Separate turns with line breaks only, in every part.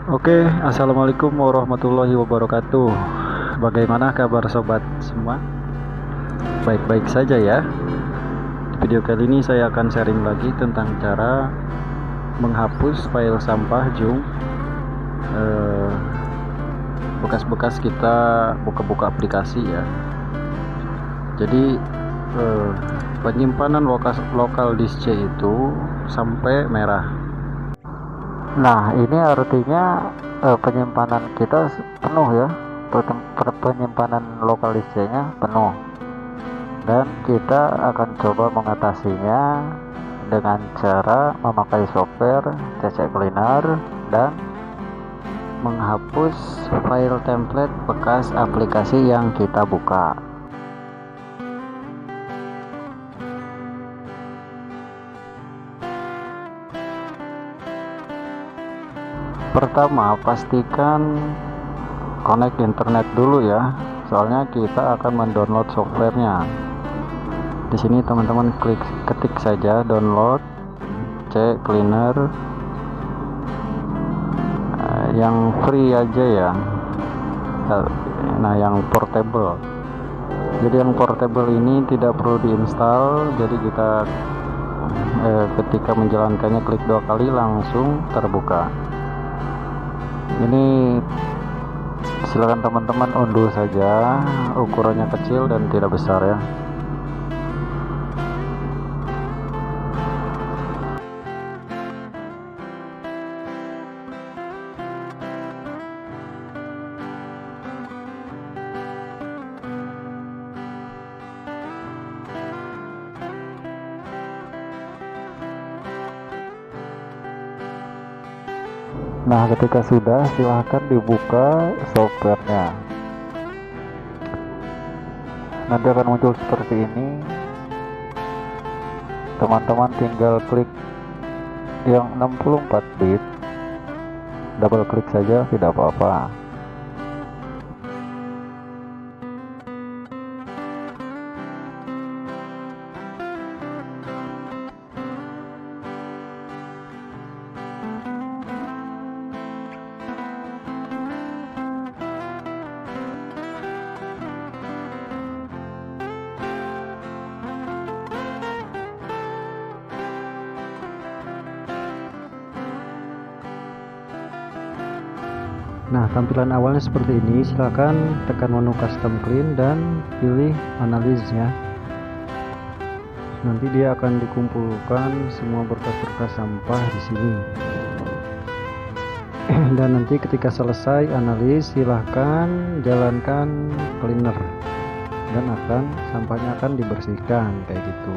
Oke, assalamualaikum warahmatullahi wabarakatuh. Bagaimana kabar sobat semua? Baik-baik saja ya. Di video kali ini saya akan sharing lagi tentang cara menghapus file sampah Jung bekas-bekas kita buka-buka aplikasi ya. Jadi penyimpanan lokal disk C itu sampai merah. Nah, ini artinya penyimpanan kita penuh ya, penyimpanan lokal disk C-nya penuh, dan kita akan coba mengatasinya dengan cara memakai software CC Cleaner dan menghapus file template bekas aplikasi yang kita buka. Pertama, pastikan connect internet dulu ya, soalnya kita akan mendownload softwarenya. Di sini teman-teman ketik saja download C Cleaner yang free aja ya. Nah, yang portable. Jadi yang portable ini tidak perlu diinstal, jadi kita ketika menjalankannya klik 2 kali langsung terbuka. Ini silakan teman-teman unduh saja, ukurannya kecil dan tidak besar ya. Nah, ketika sudah, silahkan dibuka softwarenya. Nanti akan muncul seperti ini. Teman-teman tinggal klik yang 64 bit, double klik saja, tidak apa-apa. Nah, tampilan awalnya seperti ini. Silakan tekan menu custom clean dan pilih analysis ya. Nanti dia akan dikumpulkan semua berkas-berkas sampah di sini. Dan nanti ketika selesai analis, silahkan jalankan cleaner dan sampahnya akan dibersihkan kayak gitu.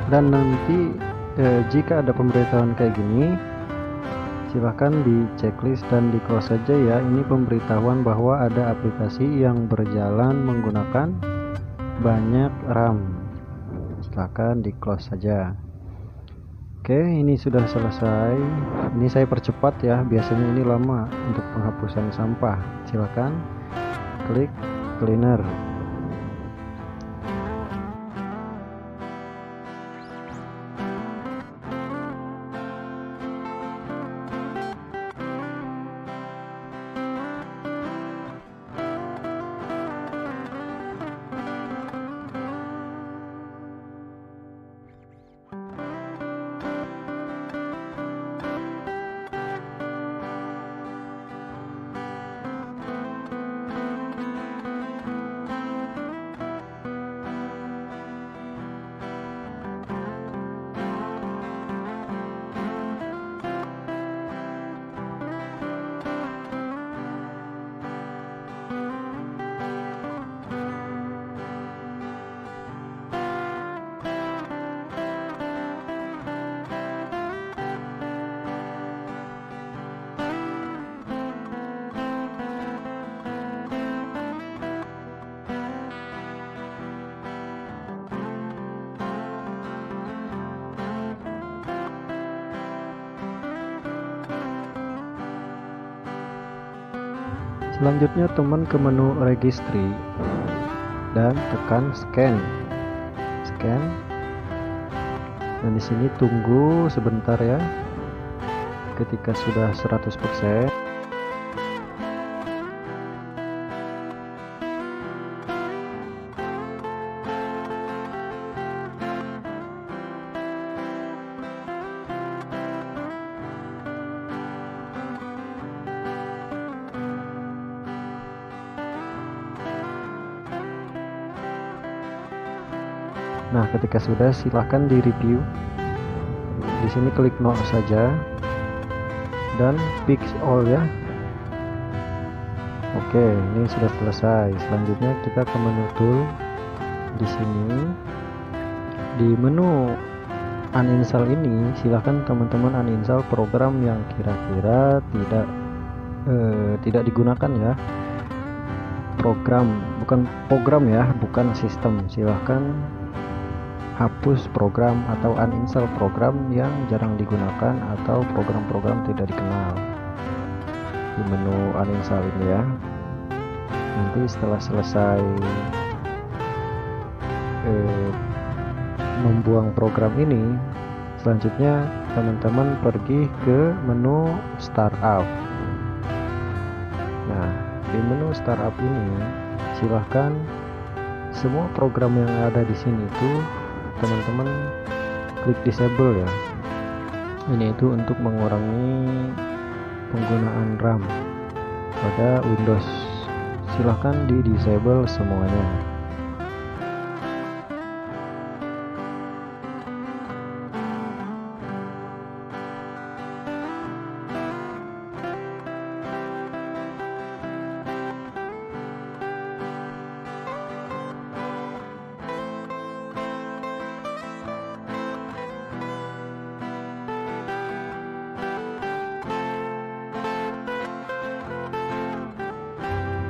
Dan nanti jika ada pemberitahuan kayak gini, silahkan di checklist dan di close saja ya. Ini pemberitahuan bahwa ada aplikasi yang berjalan menggunakan banyak RAM. Silahkan di close saja. Oke, ini sudah selesai. Ini saya percepat ya, biasanya ini lama untuk penghapusan sampah. Silahkan klik cleaner. Selanjutnya teman ke menu registry dan tekan scan. Dan di sini tunggu sebentar ya. Ketika sudah 100%, nah ketika sudah, silahkan di review. Di sini klik no saja dan fix all ya. Oke, ini sudah selesai. Selanjutnya kita ke menu tool. Di sini di menu uninstall ini, silahkan teman-teman uninstall program yang kira-kira tidak digunakan ya. Bukan sistem. Silahkan hapus program atau uninstall program yang jarang digunakan atau program-program tidak dikenal di menu uninstall ini ya. Nanti setelah selesai membuang program ini, selanjutnya teman-teman pergi ke menu startup. Nah, di menu startup ini silahkan semua program yang ada di sini itu teman-teman klik disable ya. Ini itu untuk mengurangi penggunaan RAM pada Windows. Silahkan di disable semuanya.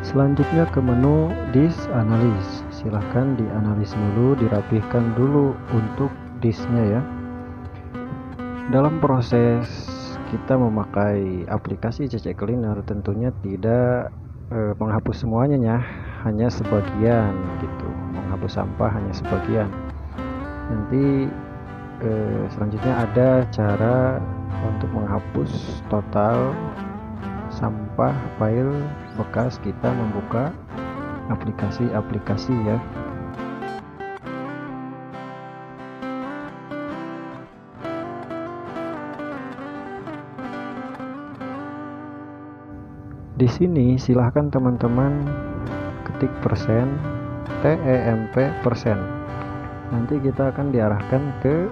Selanjutnya ke menu disk analysis. Silahkan dianalisis dulu, dirapihkan dulu untuk disknya ya. Dalam proses kita memakai aplikasi CC Cleaner, tentunya tidak menghapus semuanya ya, hanya sebagian gitu. Menghapus sampah hanya sebagian. Nanti selanjutnya ada cara untuk menghapus total sampah file bekas kita membuka aplikasi-aplikasi ya. Di sini silahkan teman-teman ketik %temp persen. Nanti kita akan diarahkan ke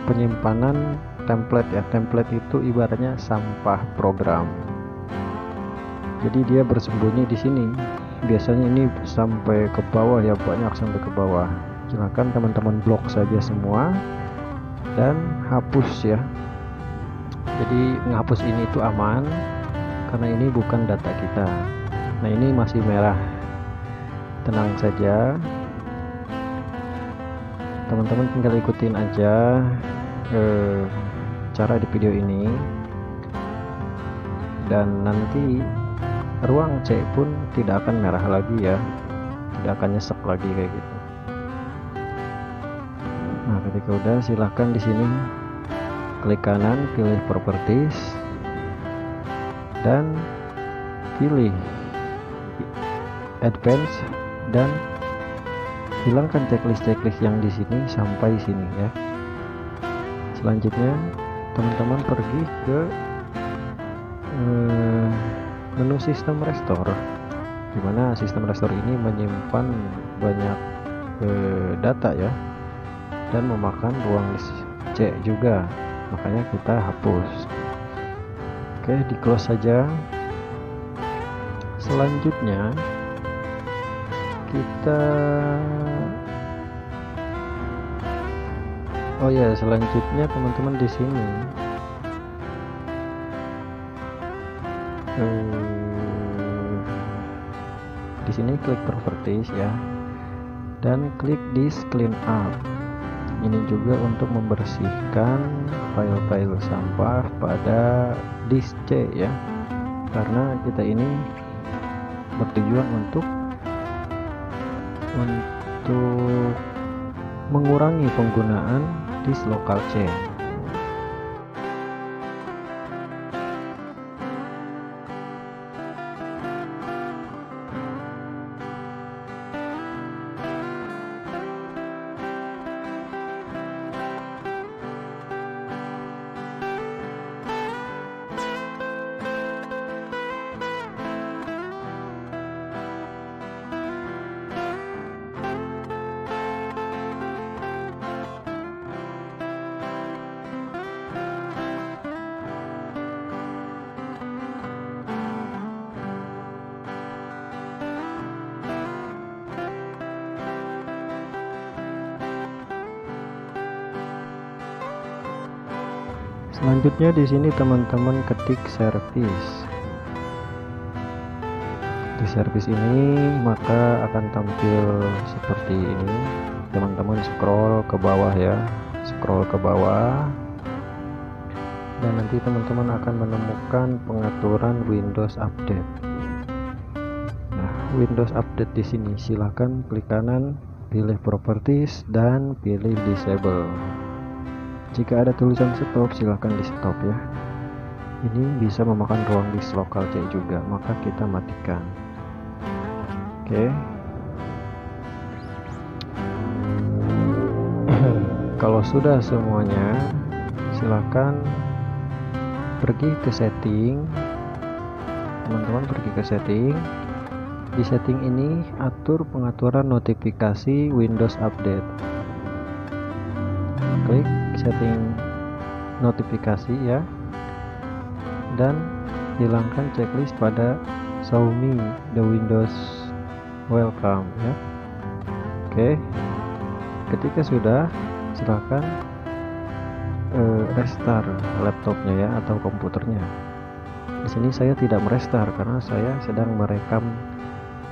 penyimpanan template ya. Template itu ibaratnya sampah program. Jadi dia bersembunyi di sini. Biasanya ini sampai ke bawah ya, banyak sampai ke bawah. Silakan teman-teman blok saja semua dan hapus ya. Jadi menghapus ini itu aman karena ini bukan data kita. Nah, ini masih merah. Tenang saja. Teman-teman tinggal ikutin aja cara di video ini, dan nanti ruang C pun tidak akan merah lagi ya, tidak akan nyesek lagi kayak gitu. Nah, ketika udah, silahkan di sini klik kanan, pilih properties dan pilih advance dan hilangkan checklist yang di sini sampai sini ya. Selanjutnya teman-teman pergi ke menu sistem restore, dimana sistem restore ini menyimpan banyak data ya, dan memakan ruang C juga, makanya kita hapus. Oke, di close saja. Selanjutnya kita selanjutnya teman-teman di sini klik properties ya, dan klik disk clean up. Ini juga untuk membersihkan file-file sampah pada disk C ya. karena kita ini bertujuan untuk mengurangi penggunaan disk local C. Selanjutnya di sini teman-teman ketik servis. Di servis ini maka akan tampil seperti ini. Teman-teman scroll ke bawah ya, scroll ke bawah, dan nanti teman-teman akan menemukan pengaturan Windows Update. Nah, Windows Update di sini silakan klik kanan, pilih Properties dan pilih Disable. Jika ada tulisan stop, silahkan di stop ya. Ini bisa memakan ruang disk lokal C juga, maka kita matikan. Oke. Kalau sudah semuanya, silahkan pergi ke setting. Teman-teman pergi ke setting. Di setting ini atur pengaturan notifikasi Windows Update. Klik setting notifikasi ya, dan hilangkan checklist pada show me the Windows welcome ya. Oke, ketika sudah, silahkan restart laptopnya ya atau komputernya. Di sini saya tidak merestart karena saya sedang merekam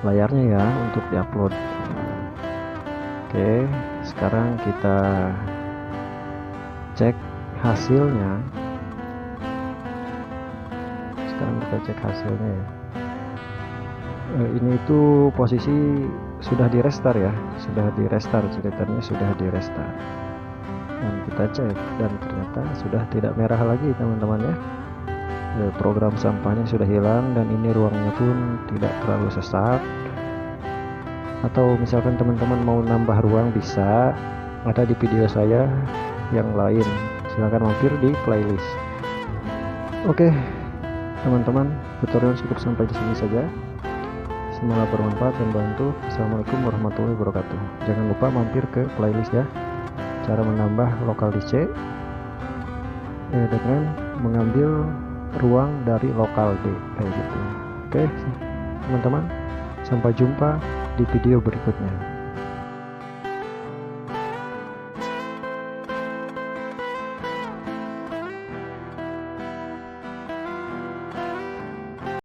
layarnya ya untuk diupload. Oke, sekarang kita cek hasilnya. Sekarang kita cek hasilnya ya. Ini itu posisi sudah di restart ya, sudah di restart, ceritanya sudah di restart. Dan kita cek dan ternyata sudah tidak merah lagi teman-teman ya. Program sampahnya sudah hilang dan ini ruangnya pun tidak terlalu sesak. Atau misalkan teman-teman mau nambah ruang bisa, ada di video saya yang lain, silahkan mampir di playlist. Oke teman-teman, tutorial cukup sampai di sini saja. Semoga bermanfaat dan bantu. Assalamualaikum warahmatullahi wabarakatuh. Jangan lupa mampir ke playlist ya, cara menambah lokal disk C dengan mengambil ruang dari lokal D kayak gitu. Oke teman-teman, sampai jumpa di video berikutnya.